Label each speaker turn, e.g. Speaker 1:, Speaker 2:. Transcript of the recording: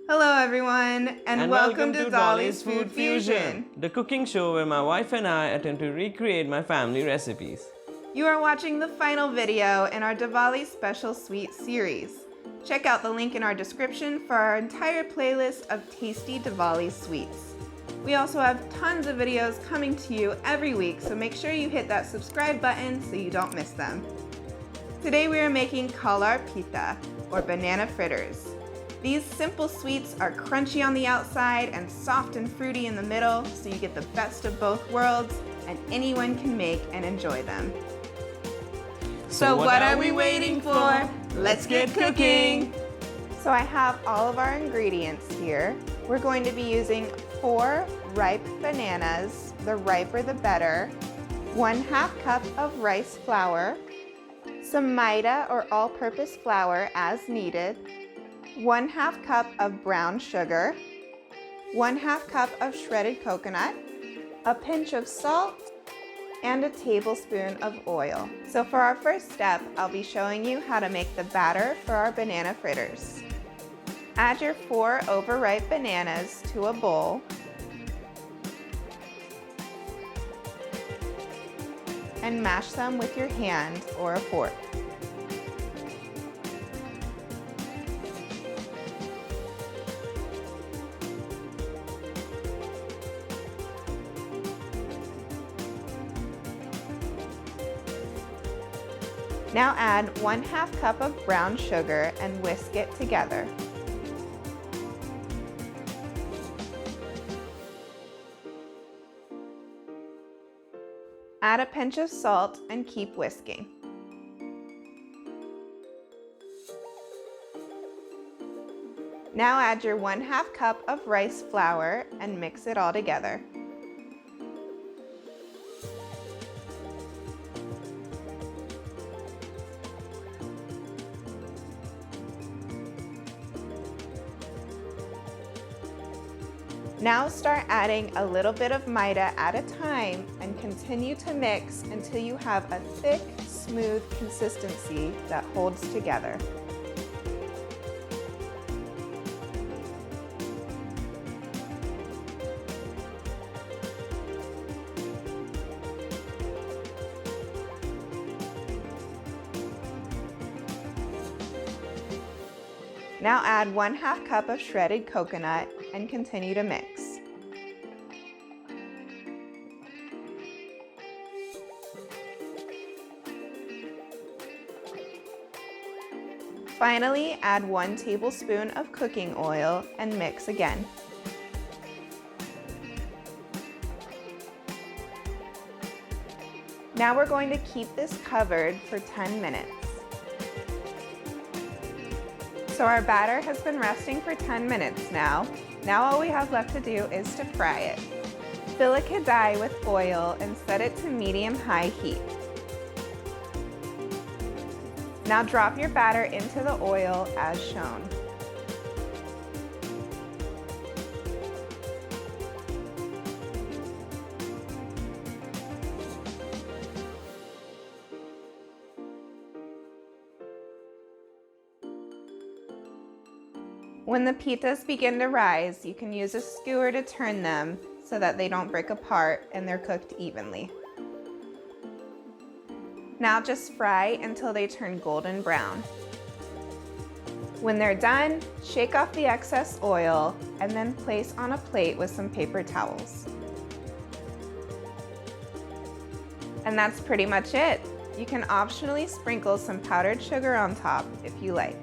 Speaker 1: Hello everyone, and welcome to Dolly's Food Fusion.
Speaker 2: the cooking show where my wife and I attempt to recreate my family recipes.
Speaker 1: You are watching the final video in our Diwali special sweet series. Check out the link in our description for our entire playlist of tasty Diwali sweets. We also have tons of videos coming to you every week, so make sure you hit that subscribe button so you don't miss them. Today we are making Kolar Pitha, or banana fritters. These simple sweets are crunchy on the outside and soft and fruity in the middle, so you get the best of both worlds, and anyone can make and enjoy them. So what are we waiting for? Let's get cooking! So I have all of our ingredients here. We're going to be using 4 ripe bananas, the riper the better, 1/2 cup of rice flour, some maida or all-purpose flour as needed, 1/2 cup of brown sugar, 1/2 cup of shredded coconut, a pinch of salt, and a tablespoon of oil. So for our first step, I'll be showing you how to make the batter for our banana fritters. Add your 4 overripe bananas to a bowl. And mash them with your hand or a fork. Now add 1/2 cup of brown sugar and whisk it together. Add a pinch of salt and keep whisking. Now add your 1/2 cup of rice flour and mix it all together. Now start adding a little bit of maida at a time and continue to mix until you have a thick, smooth consistency that holds together. Now add 1/2 cup of shredded coconut and continue to mix. Finally, add 1 tablespoon of cooking oil and mix again. Now we're going to keep this covered for 10 minutes. So our batter has been resting for 10 minutes now. Now all we have left to do is to fry it. Fill a kadai with oil and set it to medium-high heat. Now drop your batter into the oil as shown. When the pitas begin to rise, you can use a skewer to turn them so that they don't break apart and they're cooked evenly. Now just fry until they turn golden brown. When they're done, shake off the excess oil and then place on a plate with some paper towels. And that's pretty much it. You can optionally sprinkle some powdered sugar on top if you like.